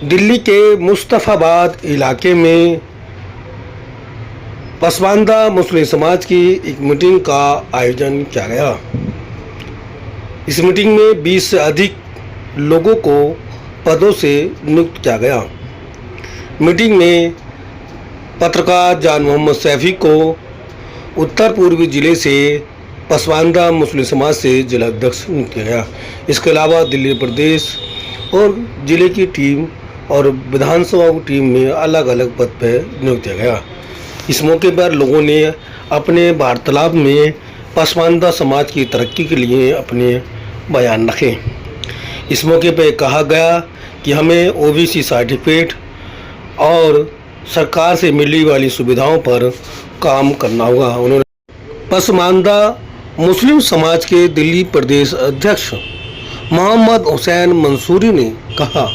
दिल्ली के मुस्तफ़ाबाद इलाके में पसमानदा मुस्लिम समाज की एक मीटिंग का आयोजन किया गया। इस मीटिंग में 20 से अधिक लोगों को पदों से नियुक्त किया गया। मीटिंग में पत्रकार जान मोहम्मद सैफी को उत्तर पूर्वी जिले से पसमानदा मुस्लिम समाज से जिला अध्यक्ष नियुक्त किया गया। इसके अलावा दिल्ली प्रदेश और जिले की टीम और विधानसभा की टीम में अलग अलग पद पर नियुक्त किया गया। इस मौके पर लोगों ने अपने वार्तालाप में पसमानदा समाज की तरक्की के लिए अपने बयान रखे। इस मौके पर कहा गया कि हमें ओबीसी सर्टिफिकेट और सरकार से मिलने वाली सुविधाओं पर काम करना होगा। उन्होंने पसमानदा मुस्लिम समाज के दिल्ली प्रदेश अध्यक्ष मोहम्मद हुसैन मंसूरी ने कहा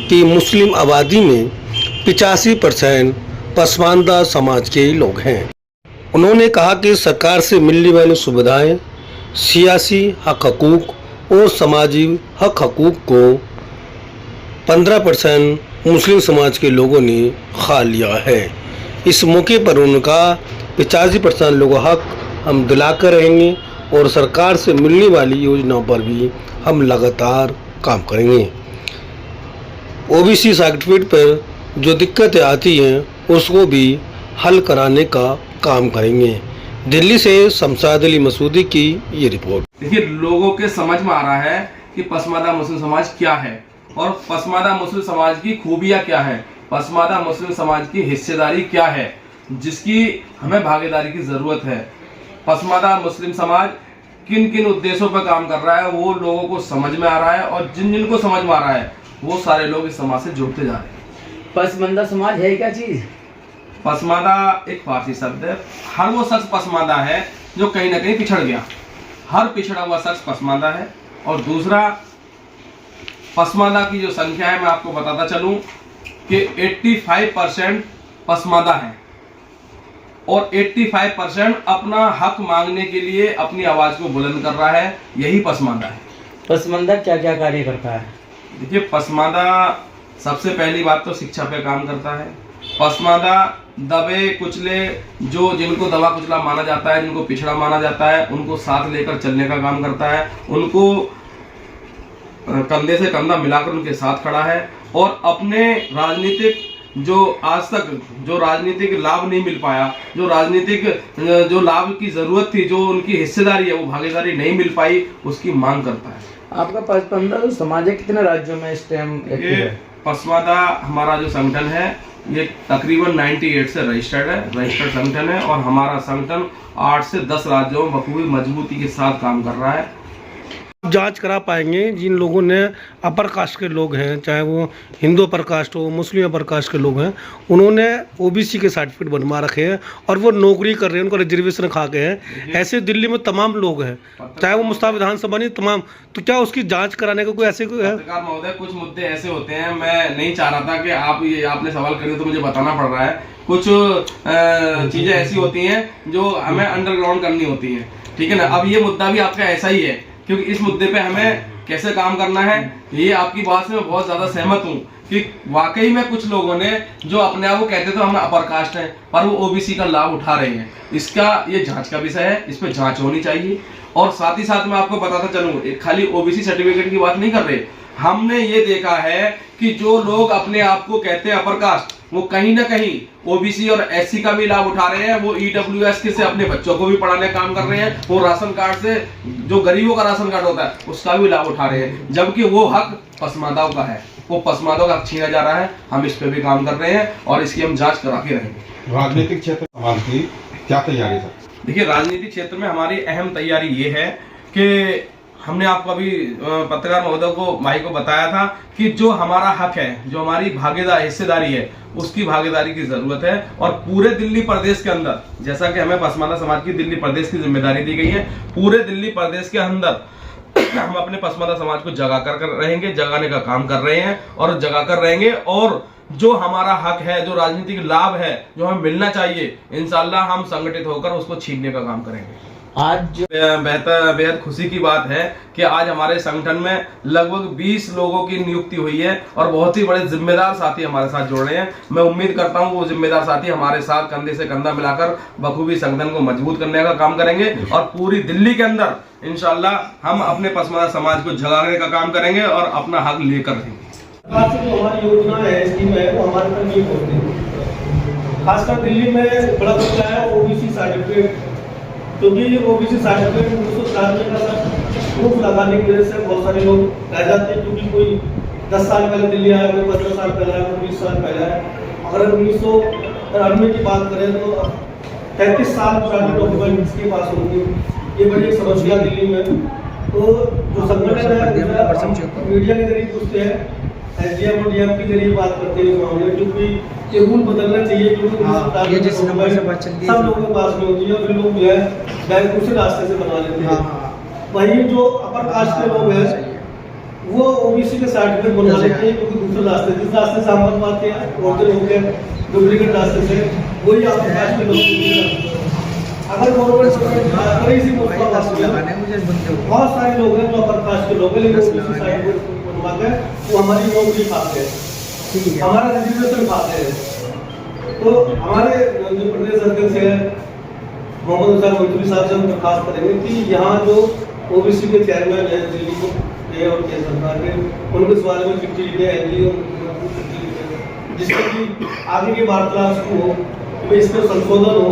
कि मुस्लिम आबादी में 85% पसमानदा समाज के लोग हैं। उन्होंने कहा कि सरकार से मिलने वाली सुविधाएं, सियासी हक हकूक़ और समाजी हक हकूक़ को 15% मुस्लिम समाज के लोगों ने खा लिया है। इस मौके पर उनका 85% लोगों हक हम दिलाकर रहेंगे और सरकार से मिलने वाली योजनाओं पर भी हम लगातार काम करेंगे। ओबीसी सर्टिफिकेट पर जो दिक्कतें आती हैं उसको भी हल कराने का काम करेंगे। दिल्ली से शमशाद अली मसूदी की ये रिपोर्ट। देखिए, लोगों के समझ में आ रहा है कि पसमानदा मुस्लिम समाज क्या है और पसमानदा मुस्लिम समाज की खूबियां क्या है, पसमानदा मुस्लिम समाज की हिस्सेदारी क्या है, जिसकी हमें भागीदारी की जरूरत है। पसमानदा मुस्लिम समाज किन किन उद्देश्यों पर काम कर रहा है वो लोगों को समझ में आ रहा है और जिन जिनको समझ में आ रहा है वो सारे लोग इस समाज से जुड़ते जा रहे हैं। पसमानदा समाज है क्या चीज? पसमानदा एक फारसी शब्द है। हर वो शख्स पसमानदा है जो कहीं ना कहीं पिछड़ गया। हर पिछड़ा हुआ शख्स पसमानदा है। और दूसरा, पसमानदा की जो संख्या है मैं आपको बताता चलूं कि 85% पसमानदा है और 85% अपना हक मांगने के लिए अपनी आवाज को बुलंद कर रहा है। यही पसमानदा है। पसमानदा क्या क्या कार्य करता है? देखिए, पसमानदा सबसे पहली बात तो शिक्षा पे काम करता है। पसमानदा दबे कुचले, जो जिनको दबा कुचला माना जाता है, जिनको पिछड़ा माना जाता है, उनको साथ लेकर चलने का काम करता है। उनको कंधे से कंधा मिलाकर उनके साथ खड़ा है और अपने राजनीतिक जो आज तक जो राजनीतिक लाभ नहीं मिल पाया, जो राजनीतिक जो लाभ की जरूरत थी, जो उनकी हिस्सेदारी है, वो भागीदारी नहीं मिल पाई, उसकी मांग करता है। आपका पसमानदा जो समाज है कितने राज्यों में इस टाइम एक्टिव है? पसमानदा हमारा जो संगठन है ये तकरीबन 98 से रजिस्टर्ड संगठन है और हमारा संगठन 8 से 10 राज्यों में बखूबी मजबूती के साथ काम कर रहा है। जांच करा पाएंगे जिन लोगों ने अपर कास्ट के लोग हैं, चाहे वो हिंदू अपर कास्ट हो, मुस्लिम अपर कास्ट के लोग हैं, उन्होंने ओबीसी के सर्टिफिकेट बनवा रखे हैं और वो नौकरी कर रहे हैं, उनको रिजर्वेशन खा के हैं। ऐसे दिल्ली में तमाम लोग हैं, चाहे वो मुस्ताफ विधानसभा नहीं, तमाम। तो क्या उसकी जांच कराने का कोई ऐसे कोई है? पत्रकार महोदय, कुछ मुद्दे ऐसे होते हैं, मैं नहीं चाह रहा था कि आपने सवाल करे तो मुझे बताना पड़ रहा है। कुछ चीजें ऐसी होती हैं जो हमें अंडरग्राउंड करनी होती है, ठीक है ना। अब ये मुद्दा भी आपका ऐसा ही है, क्योंकि इस मुद्दे पे हमें कैसे काम करना है, ये आपकी बात से मैं बहुत ज्यादा सहमत हूँ कि वाकई में कुछ लोगों ने जो अपने आप को कहते थे हम अपर कास्ट हैं, पर वो ओबीसी का लाभ उठा रहे हैं। इसका ये जांच का विषय है, इस पे जांच होनी चाहिए। और साथ ही साथ मैं आपको बताता चलूँ, खाली ओबीसी सर्टिफिकेट की बात नहीं कर रहे, हमने ये देखा है कि जो लोग अपने आप को कहते हैं अपर कास्ट, वो कहीं ना कहीं ओबीसी और एससी का भी लाभ उठा रहे हैं। वो ईडब्ल्यूएस के से अपने बच्चों को भी पढ़ाने का काम कर रहे हैं। वो राशन कार्ड से, जो गरीबों का राशन कार्ड होता है, उसका भी लाभ उठा रहे हैं, जबकि वो हक पसमानदाओं का है। वो पसमानदाओं का हक छीना जा रहा है। हम इस पे भी काम कर रहे हैं और इसकी हम जांच करा के रहेंगे। राजनीतिक क्षेत्र समाज की क्या तैयारी है? देखिए, राजनीतिक क्षेत्र में हमारी अहम तैयारी ये है कि हमने आपको अभी पत्रकार महोदय को भाई को बताया था कि जो हमारा हक है, जो हमारी हिस्सेदारी है, उसकी भागीदारी की जरूरत है। और पूरे दिल्ली प्रदेश के अंदर, जैसा कि हमें पसमानदा समाज की दिल्ली प्रदेश की जिम्मेदारी दी गई है, पूरे दिल्ली प्रदेश के अंदर हम अपने पसमानदा समाज को जगा कर रहेंगे, जगाने का काम कर रहे हैं और जगा कर रहेंगे। और जो हमारा हक है, जो राजनीतिक लाभ है, जो हमें मिलना चाहिए, इंशाल्लाह हम संगठित होकर उसको छीनने का काम करेंगे। आज बेहद खुशी की बात है कि आज हमारे संगठन में लगभग 20 लोगों की नियुक्ति हुई है और बहुत ही बड़े जिम्मेदार साथी हमारे साथ जुड़ रहे हैं। मैं उम्मीद करता हूं वो जिम्मेदार साथी हमारे साथ कंधे से कंधा मिलाकर बखूबी संगठन को मजबूत करने का काम करेंगे और पूरी दिल्ली के अंदर इंशाल्लाह हम अपने पसमानदा समाज को जगाने का काम करेंगे और अपना हक लेकर रहेंगे। सरकार से जो हमारी योजना है, स्कीम है, वो हमारे तक नहीं पहुंचती। खासकर दिल्ली में बड़ा मसला है ओबीसी सर्टिफिकेट, क्योंकि ओबीसी सर्टिफिकेट 1993 का प्रूफ लगाने की वजह से बहुत सारे लोग रह जाते हैं, क्योंकि कोई 10 साल पहले दिल्ली आया, कोई 15 साल पहले आया, कोई 20 साल पहले आया। अगर 1993 की बात करें तो 33 साल पुराने डॉक्यूमेंट इसके पास होंगे। ये बड़ी समस्या दिल्ली में। तो जो संगठन है मीडिया के जरिए पूछते हैं, एसडीएम और डीएम के जरिए बात करते हैं इस मामले में, क्योंकि ये रूल बदलना चाहिए, क्योंकि ये जिस नंबर से बात चल रही है सब लोगों के पास में होती है और फिर लोग जो है बैंक दूसरे रास्ते से बना लेते हैं। वहीं जो अपर कास्ट के लोग हैं वो ओबीसी के सर्टिफिकेट बनवा लेते हैं, क्योंकि दूसरे रास्ते जिस रास्ते से हम बनवाते हैं ओरिजिनल हो गए डुप्लीकेट रास्ते से, वही अपर कास्ट के लोग। अगर गवर्नमेंट इसी बहुत सारे लोग हैं जो अपर कास्ट के लोग हैं, लेकिन ओबीसी सर्टिफिकेट बनवा के वो हमारी नौकरी खाते हैं, हमारा रिजर्वेशन खाते हैं। तो हमारे जो प्रदेश अध्यक्ष है मोहम्मद हुसैन मंत्री साहब से हम दरखास्त करेंगे कि यहाँ जो ओबीसी के चेयरमैन है दिल्ली के और केंद्र सरकार के, उनको इस बारे में चिट्ठी लिखे, एनजीओ चिट्ठी लिखे, जिससे कि आगे की वार्तालाप शुरू हो, कि इस पर संशोधन हो।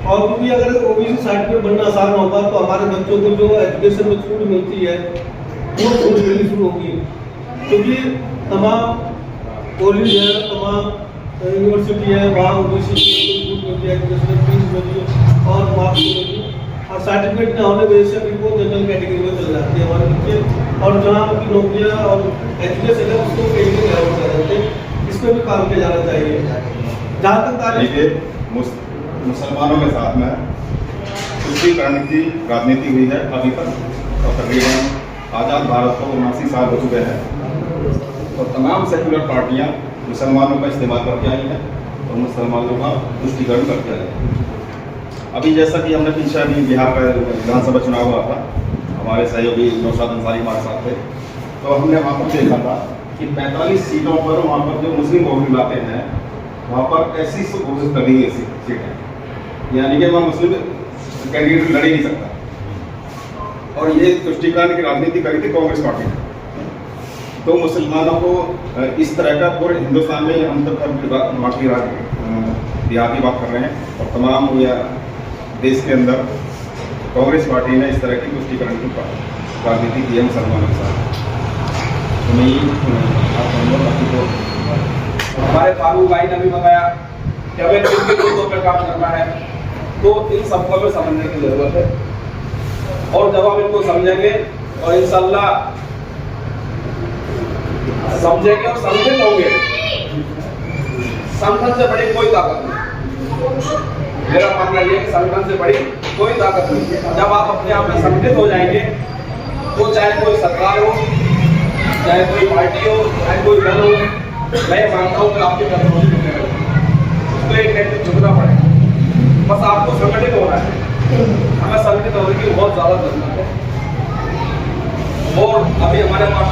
और क्योंकि अगर ओबीसी सर्टिफिकेट बनना आसान होगा तो हमारे बच्चों को जो एजुकेशन में छूट मिलती है वो छूट मिलनी शुरू होगी, क्योंकि तमाम कॉलेज है, तमाम यूनिवर्सिटी है, वहाँ ओबीसी की छूट मिलती है, एजुकेशन फीस मिलती है और मार्क्स मिलती है। और सर्टिफिकेट न होने की वजह से वो जनरल कैटेगरी में चले जाते हैं हमारे बच्चे, और जहाँ उनकी नौकरियाँ और एजुकेशन है उसको कैटेगरी में कर जाते हैं। इस पर भी काम किया जाना चाहिए। जहाँ तक तारीख मुसलमानों के साथ में तुष्टीकरण की राजनीति हुई है अभी तक, और तकरीबन आज़ाद भारत को 79 साल हो चुके हैं और तमाम सेक्युलर पार्टियां मुसलमानों का इस्तेमाल करके आई हैं और मुसलमानों का तुष्टीकरण करके आई हैं। अभी जैसा कि हमने पीछे अभी बिहार का विधानसभा चुनाव हुआ था, हमारे सहयोगी नौशाद अंसारी हमारे साथ थे, तो हमने वहाँ पर देखा था कि 45 सीटों पर वहाँ पर जो मुस्लिम बहुल इलाके हैं वहाँ पर ऐसी घोषित कर दी गई सीटें, यानी कि वहाँ मुस्लिम कैंडिडेट लड़ ही नहीं सकता। और ये तुष्टीकरण की राजनीति करी थी कांग्रेस पार्टी ने। तो मुसलमानों को इस तरह का पूरे हिंदुस्तान में हम तो बाकी बिहार की बात कर रहे हैं और तमाम देश के अंदर कांग्रेस पार्टी ने इस तरह की तुष्टीकरण की राजनीति की है मुसलमानों के साथ। तो मैं हमारे फारूक भाई ने भी बताया कि हमें किन मुद्दों पर काम करना है, तो इन सबको हमें समझने की जरूरत है। और जब हम इनको समझेंगे और इंशाल्लाह समझेंगे और संगठित होंगे, संगठन से बड़ी कोई ताकत नहीं। मेरा मानना यह है कि संगठन से बड़ी कोई ताकत नहीं। जब आप अपने आप में संगठित हो जाएंगे तो चाहे कोई सरकार हो, चाहे कोई पार्टी हो, चाहे कोई दल हो, मैं मानता हूँ कि आपके कदमों से झुकेगा, उसको एक टाइम झुकना पड़ेगा। बस आपको संगठित होना है, हमें संगठित होने की बहुत ज़्यादा जरूरत है। और अभी हमारे पास